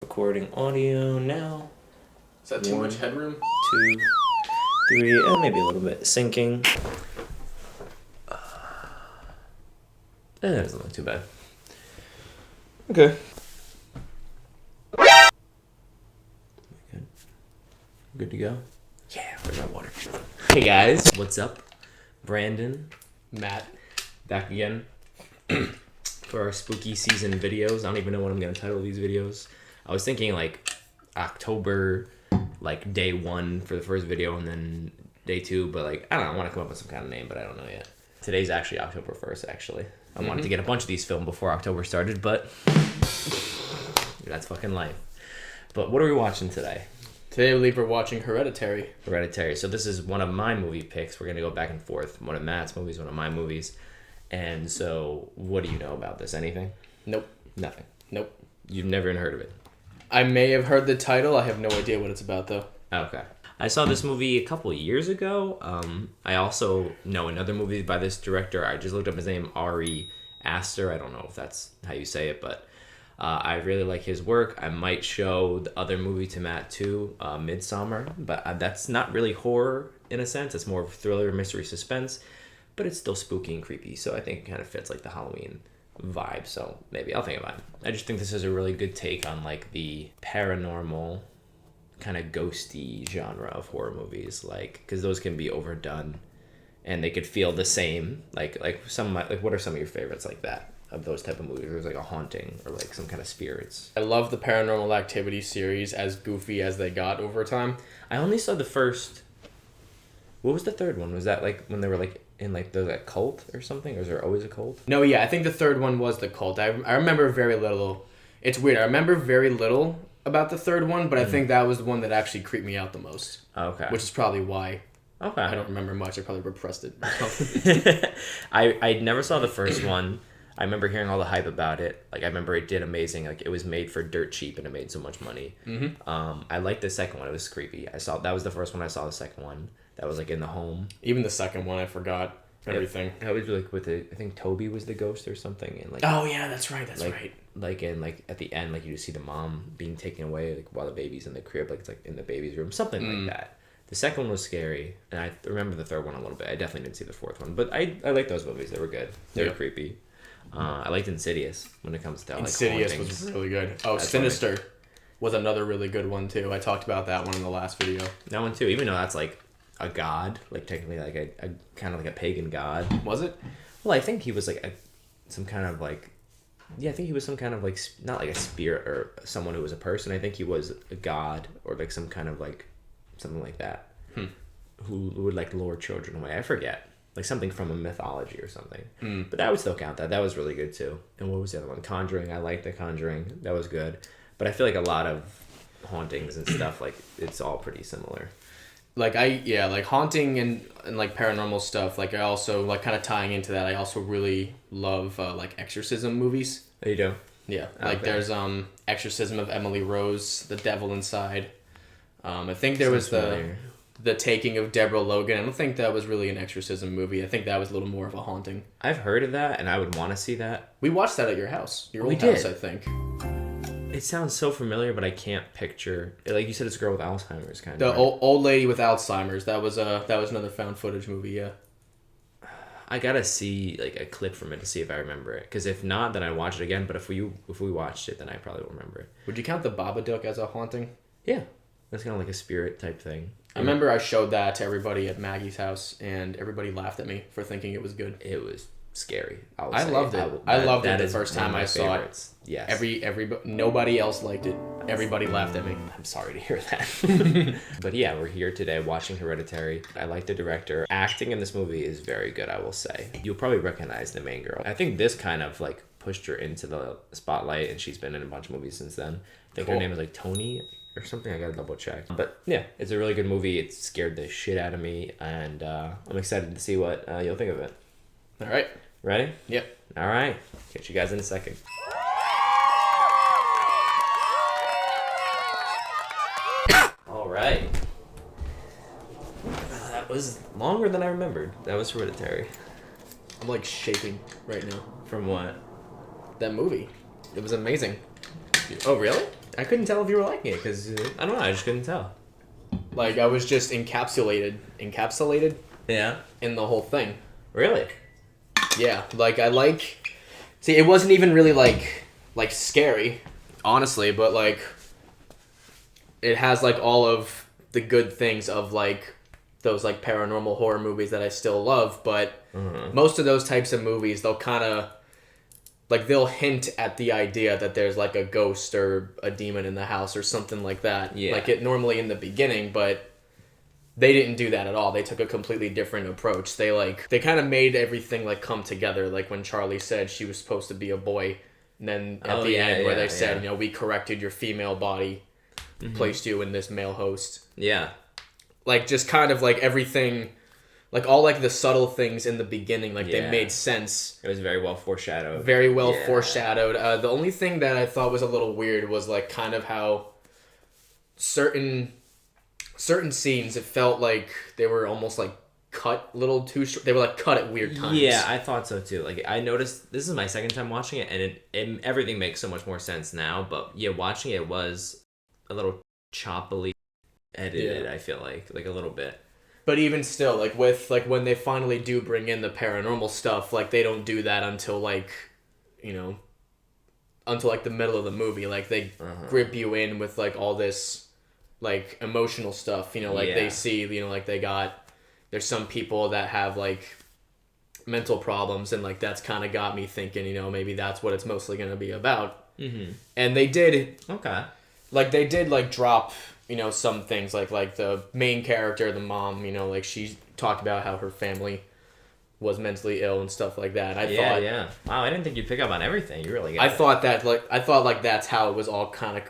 Recording audio now. Is that too much headroom? 2, 3, maybe a little bit. Syncing. That doesn't look too bad. Okay. Good to go? Yeah, where's my water? Hey guys, what's up? Brandon, Matt. back again for our spooky season videos. I don't even know what I'm going to title these videos. I was thinking like October, like day 1 for the first video and then day 2, but like, I don't know, I want to come up with some kind of name, but I don't know yet. Today's actually October 1st, actually. I wanted to get a bunch of these filmed before October started, but that's fucking life. But what are we watching today? Today, I believe we're watching Hereditary. Hereditary. So this is one of my movie picks. We're going to go back and forth. One of Matt's movies, one of my movies. And so, what do you know about this? Anything? Nope. Nothing. Nope. You've never even heard of it? I may have heard the title. I have no idea what it's about, though. Okay. I saw this movie a couple years ago. I also know another movie by this director. I just looked up his name, Ari Aster. I don't know if that's how you say it, but I really like his work. I might show the other movie to Matt too, Midsommar, but that's not really horror in a sense. It's more of thriller, mystery, suspense, but it's still spooky and creepy. So I think it kind of fits like the Halloween vibe. So maybe I'll think about it. I just think this is a really good take on like the paranormal kind of ghosty genre of horror movies, like because those can be overdone and they could feel the same. Like some of my, like what are some of your favorites like that? Of those type of movies, there's like a haunting or like some kind of spirits. I love the Paranormal Activity series, as goofy as they got over time. I only saw the first. What was the third one? Was that like when they were like in like the cult or something? Or is there always a cult? No, yeah, I think the third one was the cult. I remember very little. It's weird. I remember very little about the third one, but I think that was the one that actually creeped me out the most. Okay. Which is probably why. Okay. I don't remember much. I probably repressed it. I never saw the first one. I remember hearing all the hype about it. Like, I remember it did amazing. Like, it was made for dirt cheap and it made so much money. Mm-hmm. I liked the second one. It was creepy. That was the first one I saw. The second one that was like in the home. Even the second one, I forgot everything. I was like with I think Toby was the ghost or something. And like, oh yeah, that's right. That's like, right. Like and like at the end, like you just see the mom being taken away like while the baby's in the crib, like it's like in the baby's room, something like that. The second one was scary, and I remember the third one a little bit. I definitely didn't see the fourth one, but I like those movies. They were good. They were creepy. I liked Insidious when it comes to like Insidious hauntings. was really good. Oh, that's Sinister was another really good one too. I talked about that one in the last video. That one too, even though that's like a god, like technically like a kind of like a pagan god. Was it? Well, I think he was like some kind of like, yeah, I think he was some kind of like not like a spirit or someone who was a person. I think he was a god or like some kind of like something like that, who would like lure children away. I forget. Like something from a mythology or something. But that would still count. That was really good too. And what was the other one? Conjuring. I liked The Conjuring. That was good. But I feel like a lot of hauntings and stuff, like it's all pretty similar. Like like haunting and like paranormal stuff. Like I also like kind of tying into that. I also really love like exorcism movies. There you go. Yeah. Like there's Exorcism of Emily Rose, The Devil Inside. I think there was the Taking of Deborah Logan. I don't think that was really an exorcism movie. I think that was a little more of a haunting. I've heard of that, and I would want to see that. We watched that at your house. Your old did. house, I think. It sounds so familiar, but I can't picture. Like you said, it's a girl with Alzheimer's, kind The of. right? old lady with Alzheimer's. That was another found footage movie. Yeah. I gotta see like a clip from it to see if I remember it. Because if not, then I watch it again. But if we watched it, then I probably will remember it. Would you count the Babadook as a haunting? Yeah, that's kind of like a spirit type thing. I remember I showed that to everybody at Maggie's house, and everybody laughed at me for thinking it was good. It was scary. I loved it. I loved it the first time I saw it. Yes. Nobody else liked it. Everybody laughed at me. I'm sorry to hear that. But yeah, we're here today watching Hereditary. I like the director. Acting in this movie is very good, I will say. You'll probably recognize the main girl. I think this kind of like pushed her into the spotlight, and she's been in a bunch of movies since then. I think her name is like Tony or something. I gotta double check. But yeah, it's a really good movie. It scared the shit out of me, and I'm excited to see what you'll think of it. All right. Ready? Yep. All right. Catch you guys in a second. All right. That was longer than I remembered. That was Hereditary. I'm like shaking right now. From what? That movie. It was amazing. Oh, really? I couldn't tell if you were liking it because I don't know. I just couldn't tell. Like, I was just encapsulated Yeah. in the whole thing. Really? Yeah, like, I like... See, it wasn't even really, like scary, honestly, but, like, it has, like, all of the good things of, like, those, like, paranormal horror movies that I still love, but most of those types of movies, they'll kind of... Like, they'll hint at the idea that there's, like, a ghost or a demon in the house or something like that. Yeah. Like, it normally in the beginning, but they didn't do that at all. They took a completely different approach. They kind of made everything, like, come together. Like, when Charlie said she was supposed to be a boy, and then at the end where they said, you know, we corrected your female body, placed you in this male host. Yeah. Like, just kind of, like, everything... Like, all, like, the subtle things in the beginning, like, they made sense. It was very well foreshadowed. Very well foreshadowed. The only thing that I thought was a little weird was, like, kind of how certain scenes, it felt like they were almost, like, cut a little too short. They were, like, cut at weird times. Yeah, I thought so, too. Like, I noticed... This is my second time watching it, and it everything makes so much more sense now. But, yeah, watching it was a little choppily edited, I feel like. Like, a little bit. But even still, like, with, like, when they finally do bring in the paranormal stuff, like, they don't do that until, like, you know, until, like, the middle of the movie. Like, they grip you in with, like, all this, like, emotional stuff, you know, like, they see, you know, like, there's some people that have, like, mental problems, and, like, that's kind of got me thinking, you know, maybe that's what it's mostly going to be about. Mm-hmm. And they did... Okay. Like, they did, like, drop... You know, some things like the main character, the mom, you know, like she talked about how her family was mentally ill and stuff like that. I thought, wow, I didn't think you'd pick up on everything. You really got I thought that's how it was all kind of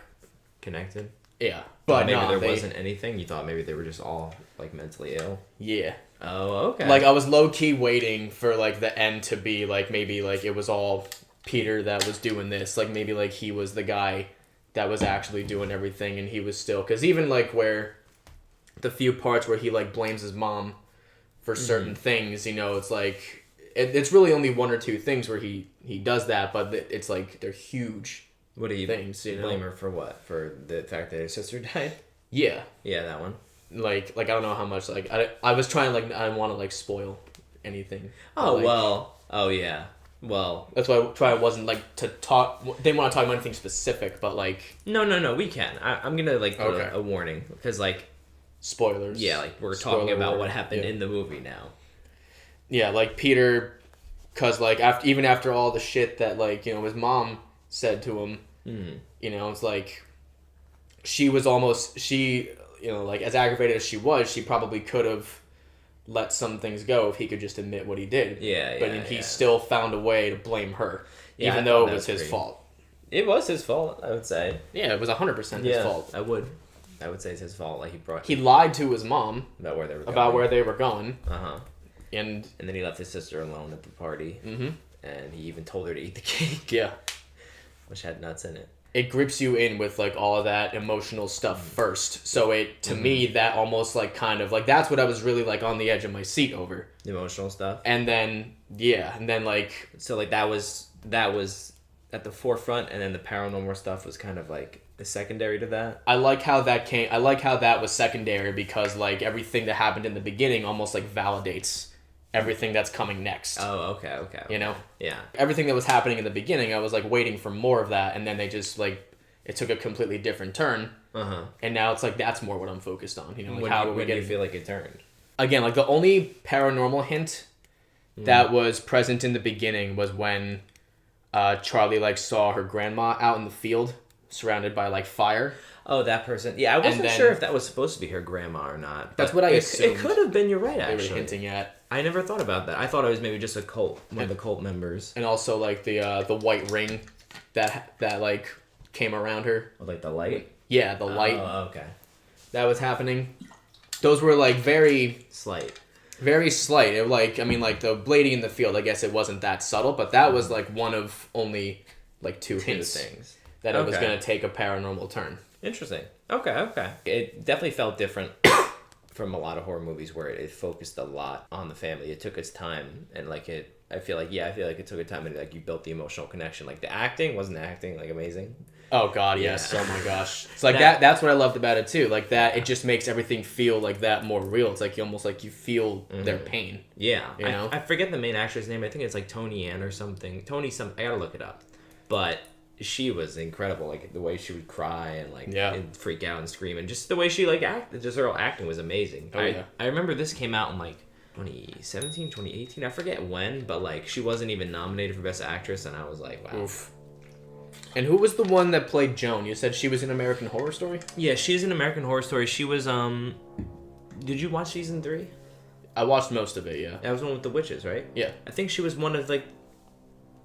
connected. Yeah, but maybe there wasn't anything. You thought maybe they were just all like mentally ill. Yeah. Oh, okay. Like I was low key waiting for like the end to be like maybe like it was all Peter that was doing this. Like maybe like he was the guy that was actually doing everything, and he was still, because even like where the few parts where he like blames his mom for certain things, you know, it's like it's really only one or two things where he does that, but it's like they're huge. What do you things? You blame know? her for? What, for the fact that her sister died? Yeah, that one. Like I don't know how much like I was trying like I didn't want to like spoil anything. Oh like, well. Oh yeah. Well, that's why I wasn't like to talk. Didn't want to talk about anything specific, but like no, we can. I'm gonna like put a warning because like spoilers. Yeah, like we're talking about what happened in the movie now. Yeah, like Peter, cause like even after all the shit that like you know his mom said to him, you know it's like she you know like as aggravated as she probably could have let some things go if he could just admit what he did. But he still found a way to blame her, even though it was his fault. It was his fault, I would say. Yeah, it was 100% his fault. I would say it's his fault. Like he lied to his mom about where they were going. And then he left his sister alone at the party. And he even told her to eat the cake. Yeah, which had nuts in it. It grips you in with like all of that emotional stuff first. So it to me that almost like kind of like that's what I was really like on the edge of my seat over. The emotional stuff. And then like so like that was at the forefront, and then the paranormal stuff was kind of like the secondary to that. I like how that was secondary because like everything that happened in the beginning almost like validates everything that's coming next. Oh, okay. You know? Yeah. Everything that was happening in the beginning, I was like waiting for more of that, and then they just like it took a completely different turn. And now it's like that's more what I'm focused on. You know, like when do you feel like it turned? Again, like the only paranormal hint that was present in the beginning was when Charlie like saw her grandma out in the field surrounded by like fire. Oh, that person. Yeah, I wasn't sure if that was supposed to be her grandma or not. That's what I assumed. It could have been. You're right. Actually, they were hinting at. I never thought about that. I thought it was maybe just one of the cult members. And also like the white ring that like came around her. Oh, like the light. Yeah, the light. Oh, okay. That was happening. Those were like very slight. Very slight. It, like I mean, like the blading in the field. I guess it wasn't that subtle, but that was like one of only like two hints things that it was gonna take a paranormal turn. Interesting. Okay. It definitely felt different from a lot of horror movies where it focused a lot on the family. It took its time, and like I feel like it took a time, and like you built the emotional connection. Like the acting wasn't like amazing, Oh God, yes. Yeah. Oh my gosh. It's like that's what I loved about it too. Like that, it just makes everything feel like that more real. It's like you almost like you feel their pain. Yeah. You know? I forget the main actress name. I think it's like Tony Ann or something. Tony something. I gotta look it up. But she was incredible. Like the way she would cry and like and freak out and scream, and just the way she like acted. Just her acting was amazing. I remember this came out in like 2017, 2018. I forget when, but like she wasn't even nominated for Best Actress, and I was like, wow. Oof. And who was the one that played Joan? You said she was in American Horror Story? Yeah, she's in American Horror Story. She was did you watch season 3? I watched most of it, yeah. That was one with the witches, right? Yeah. I think she was one of like,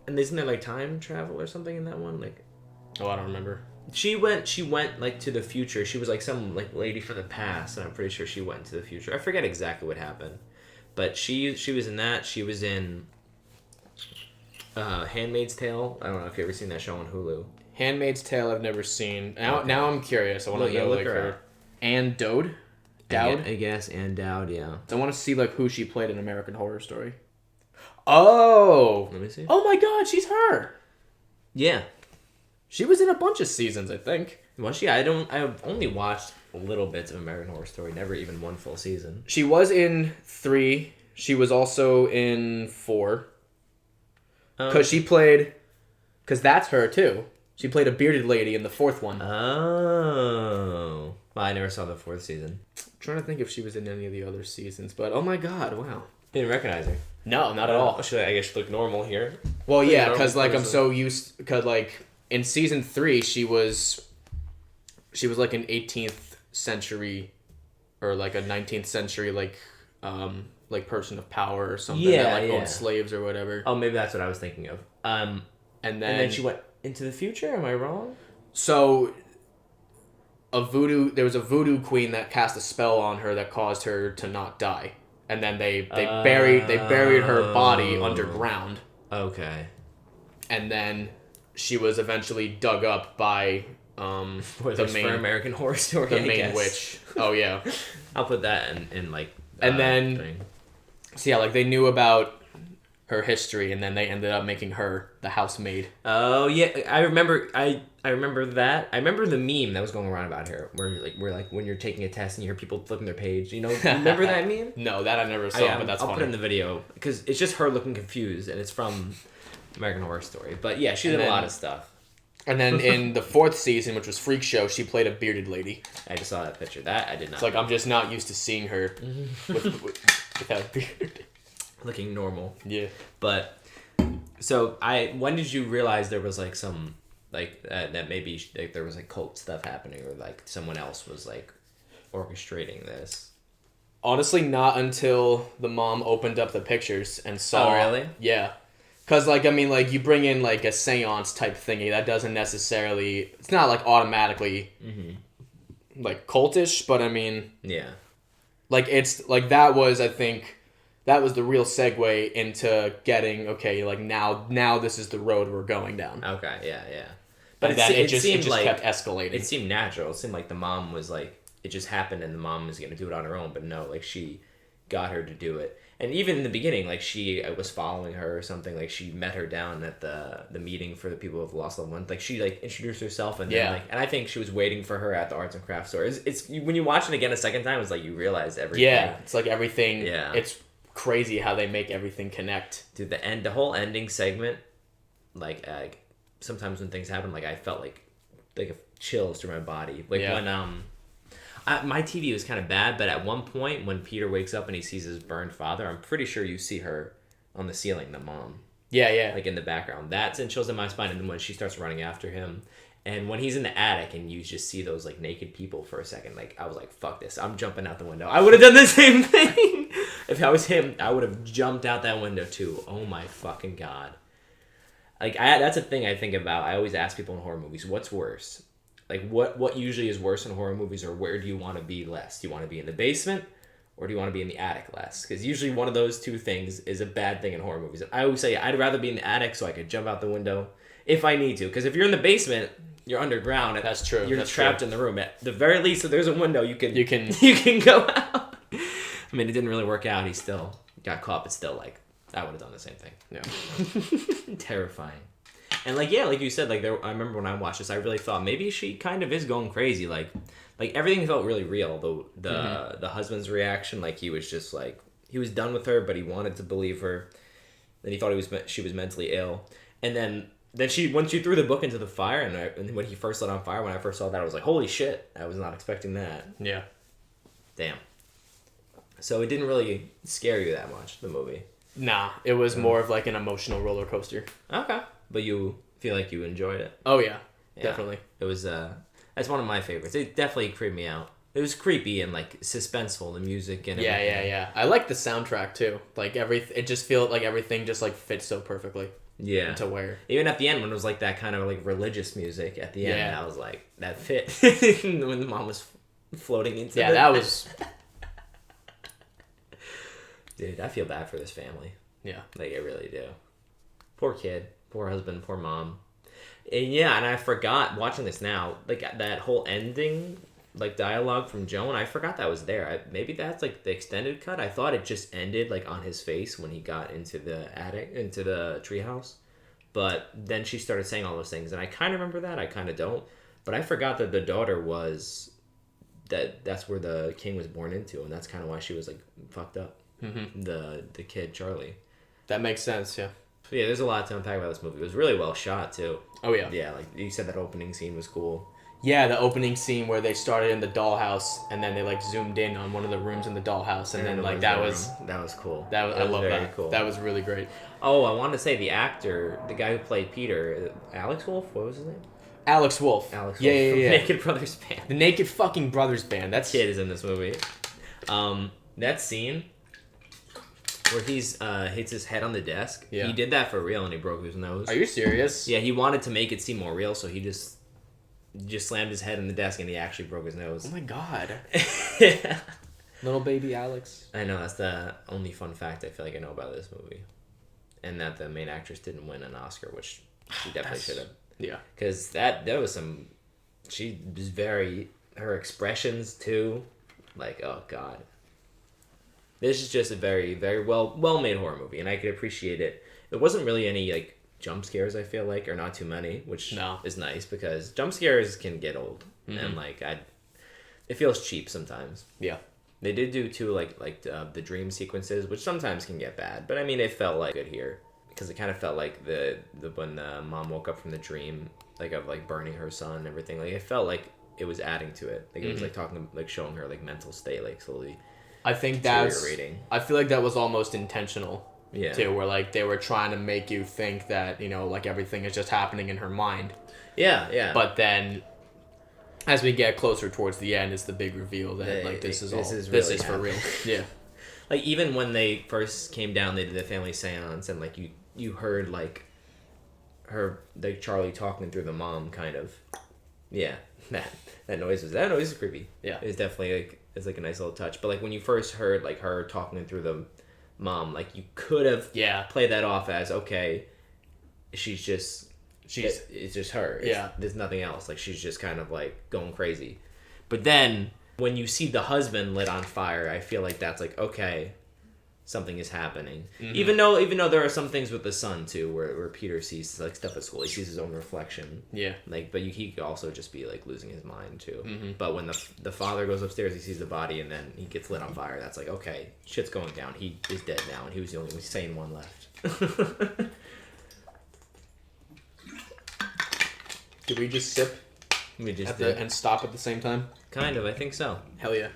and isn't there like time travel or something in that one? Like, oh, I don't remember. She went like to the future. She was like some like lady from the past, and I'm pretty sure she went to the future. I forget exactly what happened, but she was in that. She was in Handmaid's Tale. I don't know if you've ever seen that show on Hulu. Handmaid's Tale I've never seen. Now I'm curious. I want to know like her. Anne Dowd? Dowd? I guess Anne Dowd, yeah. I want to see like who she played in American Horror Story. Oh! Let me see. Oh my god, she's her! Yeah. She was in a bunch of seasons, I think. Was she? I've only watched little bits of American Horror Story, never even one full season. She was in 3. She was also in 4. Because she played... Because that's her, too. She played a bearded lady in the 4th one. Oh. Well, I never saw the 4th season. I'm trying to think if she was in any of the other seasons, but oh my god, wow. Didn't recognize her. No, not at all. I guess she looked normal here. Well, yeah, because like I'm so used... Because like in season 3, she was like an 18th century or like a 19th century like person of power or something that owned slaves or whatever. Oh, maybe that's what I was thinking of. And then she went into the future. Am I wrong? So there was a voodoo queen that cast a spell on her that caused her to not die, and then they buried her body underground. Okay. And then she was eventually dug up by the main for American Horror Story. The main witch. Oh yeah. I'll put that in like. And then, thing. So yeah, like they knew about her history, and then they ended up making her the housemaid. Oh yeah, I remember. I remember that. I remember the meme that was going around about her, where when you're taking a test and you hear people flipping their page. You know, remember that meme? No, that I never saw, but that's I'll funny. put it in the video because it's just her looking confused, and it's from American Horror Story. But yeah, she did a lot of stuff. And then in the 4th season, which was Freak Show, she played a bearded lady. I just saw that picture. That I did not. It's like I'm just not used to seeing her without a beard. Looking normal. Yeah. But so when did you realize there was like some like that maybe like, there was like cult stuff happening, or like someone else was like orchestrating this? Honestly, not until the mom opened up the pictures and saw. Oh, really? Yeah. Because, like, I mean, like, you bring in, like, a seance type thingy, that doesn't necessarily... It's not, like, automatically, like, cultish, but, I mean... Yeah. Like, it's... Like, that was, I think... That was the real segue into getting, okay, like, now this is the road we're going down. Okay, yeah. But it just like, kept escalating. It seemed natural. It seemed like the mom was, like... It just happened and the mom was going to do it on her own, but no, like, she got her to do it. And even in the beginning, like, she was following her or something. Like, she met her down at the meeting for the people who have lost loved ones. Like, she, like, introduced herself. And then, like, and I think she was waiting for her at the arts and crafts store. It's when you watch it again a second time, it's like you realize everything. Yeah, it's like everything. Yeah. It's crazy how they make everything connect. Dude, the whole ending segment, like, sometimes when things happen, like, I felt like chills through my body. Like, when, my TV was kind of bad, but at one point when Peter wakes up and he sees his burned father, I'm pretty sure you see her on the ceiling, the mom. Yeah. Like in the background. That sent chills in my spine. And then when she starts running after him, and when he's in the attic and you just see those like naked people for a second, like I was like, fuck this. I'm jumping out the window. I would have done the same thing. If I was him, I would have jumped out that window too. Oh my fucking God. Like that's a thing I think about. I always ask people in horror movies, what's worse? Like, what usually is worse in horror movies, or where do you want to be less? Do you want to be in the basement, or do you want to be in the attic less? Because usually one of those two things is a bad thing in horror movies. I always say I'd rather be in the attic so I could jump out the window if I need to. Because if you're in the basement, you're underground. That's true. You're trapped in the room. At the very least, if there's a window, you can go out. I mean, it didn't really work out. He still got caught, but still, like, I would have done the same thing. Yeah. Terrifying. And like yeah, like you said, like I remember when I watched this, I really thought maybe she kind of is going crazy. Like everything felt really real. The husband's reaction, like he was just like he was done with her, but he wanted to believe her. Then he thought she was mentally ill, and then when she threw the book into the fire, and when he first lit on fire, when I first saw that, I was like, holy shit! I was not expecting that. Yeah. Damn. So it didn't really scare you that much, the movie. Nah, it was more of like an emotional roller coaster. Okay. But you feel like you enjoyed it? Oh, yeah. Definitely. It was, that's one of my favorites. It definitely creeped me out. It was creepy and, like, suspenseful, the music and everything. Yeah. I like the soundtrack, too. Like, it just felt like everything just, like, fits so perfectly. Yeah. To where. Even at the end, when it was, like, that kind of, like, religious music at the end, I was like, that fit. When the mom was floating into Yeah, that was... Dude, I feel bad for this family. Yeah. Like, I really do. Poor kid. Poor husband. Poor mom. And I forgot, watching this now, like, that whole ending, like, dialogue from Joan, I forgot that was there. Maybe that's, like, the extended cut. I thought it just ended, like, on his face when he got into the attic, into the treehouse. But then she started saying all those things, and I kind of remember that. I kind of don't. But I forgot that the daughter was... That's where the king was born into, and that's kind of why she was, like, fucked up. Mm-hmm. The kid, Charlie. That makes sense, yeah. But yeah, there's a lot to unpack about this movie. It was really well shot, too. Oh, yeah. Yeah, like, you said that opening scene was cool. Yeah, the opening scene where they started in the dollhouse, and then they, like, zoomed in on one of the rooms in the dollhouse, and then, like, that was cool. I love that. Cool. That was really great. Oh, I wanted to say the actor, the guy who played Peter, Alex Wolff, what was his name? Alex Wolff. Alex Wolff Yeah. Naked Brothers Band. The Naked fucking Brothers Band. That kid is in this movie. That scene where he's hits his head on the desk. Yeah. He did that for real, and he broke his nose. Are you serious? Yeah, he wanted to make it seem more real, so he just slammed his head on the desk, and he actually broke his nose. Oh my god. Yeah. Little baby Alex. I know, that's the only fun fact I feel like I know about this movie. And that the main actress didn't win an Oscar, which she definitely should have. Yeah. Because that was some... She was very... Her expressions, too. Like, oh, God. This is just a very, very well-made horror movie, and I could appreciate it. There wasn't really any, like, jump scares, I feel like, or not too many, which is nice, because jump scares can get old. Mm-hmm. And, like, it feels cheap sometimes. Yeah. They did do, too, like the dream sequences, which sometimes can get bad. But, I mean, it felt, like, good here. Because it kind of felt like when the mom woke up from the dream, like, of, like, burning her son and everything. Like, it felt like it was adding to it. Like, it was, like, talking, like, showing her, like, mental state, like, slowly I think I feel like that was almost intentional. Yeah. Too, where, like, they were trying to make you think that, you know, like, everything is just happening in her mind. Yeah. But then... As we get closer towards the end, it's the big reveal that like this is for real. Yeah, like even when they first came down, they did the family seance, and like you heard like like Charlie talking through the mom, kind of. Yeah, that noise was creepy. Yeah, it was definitely like a nice little touch. But like when you first heard like her talking through the mom, like you could have played that off as okay, it's just her. There's nothing else. Like, she's just kind of, like, going crazy. But then, when you see the husband lit on fire, I feel like that's, like, okay, something is happening. Mm-hmm. Even though there are some things with the son, too, where Peter sees, like, stuff at school. He sees his own reflection. Yeah. Like, but he could also just be, like, losing his mind, too. Mm-hmm. But when the father goes upstairs, he sees the body, and then he gets lit on fire. That's like, okay, shit's going down. He is dead now, and he was the only sane one left. Did we just sip and stop at the same time? Kind of, I think so. Hell yeah.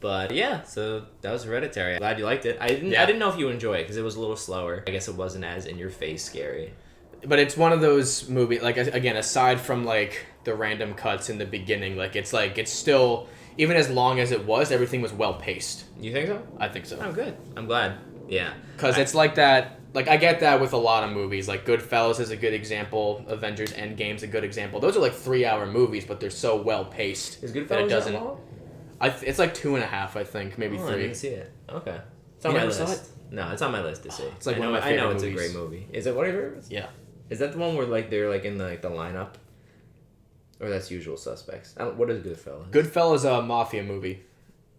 But yeah, so that was Hereditary. Glad you liked it. I didn't know if you would enjoy it because it was a little slower. I guess it wasn't as in-your-face scary. But it's one of those movies, like, again, aside from, like, the random cuts in the beginning, like, it's still, even as long as it was, everything was well-paced. You think so? I think so. Oh, good. I'm glad. Yeah. Because it's like that... Like, I get that with a lot of movies. Like, Goodfellas is a good example. Avengers Endgame's a good example. Those are, like, 3-hour movies, but they're so well-paced. Is Goodfellas that long? It's, like, 2.5, I think. Maybe 3. I didn't see it. Okay. It's on my list. Saw it? No, it's on my list to see. It's like one of my favorite movies. I know it's a great movie. Is it one of your favorites? Yeah. Is that the one where, like, they're, like, in the lineup? Or that's Usual Suspects? What is Goodfellas? Goodfellas is a mafia movie.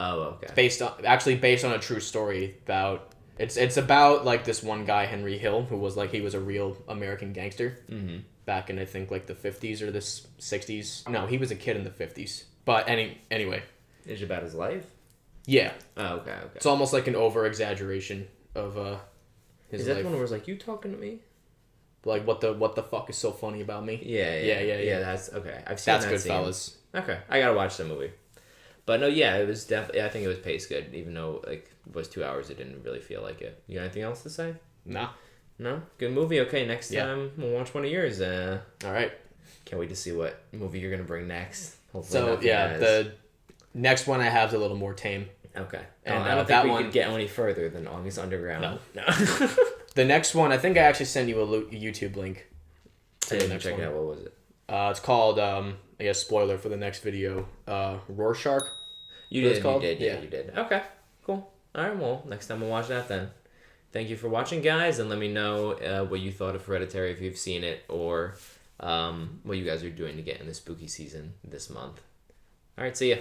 Oh, okay. Based on a true story about... It's about like this one guy, Henry Hill, who was like he was a real American gangster back in I think like the 50s or the 60s. No, he was a kid in the 50s. But anyway, Is it about his life? yeah, Oh, okay. it's almost like an over exaggeration of his Is that life. the one where it's like, you talking to me? Like what the fuck is so funny about me? Yeah. That's okay. I've seen That's that scene. Goodfellas. Okay, I gotta watch the movie. But no, yeah, it was definitely. I think it was paced good, even though like it was 2 hours. It didn't really feel like it. You got anything else to say? Nah. No, good movie. Okay, next time we'll watch one of yours. All right. Can't wait to see what movie you're gonna bring next. Hopefully So nothing yeah, as- the next one I have is a little more tame. Okay. And, I don't that think we one- could get any further than August Underground. No. The next one, I think I actually sent you a YouTube link. I didn't check it out. What was it? It's called, I guess, spoiler for the next video, Rorschach. You What it's did. called? You did. Yeah, Yeah. you did. Okay. Cool. All right. Well, next time we'll watch that then. Thank you for watching, guys, and let me know what you thought of Hereditary if you've seen it, or what you guys are doing to get in the spooky season this month. All right. See ya.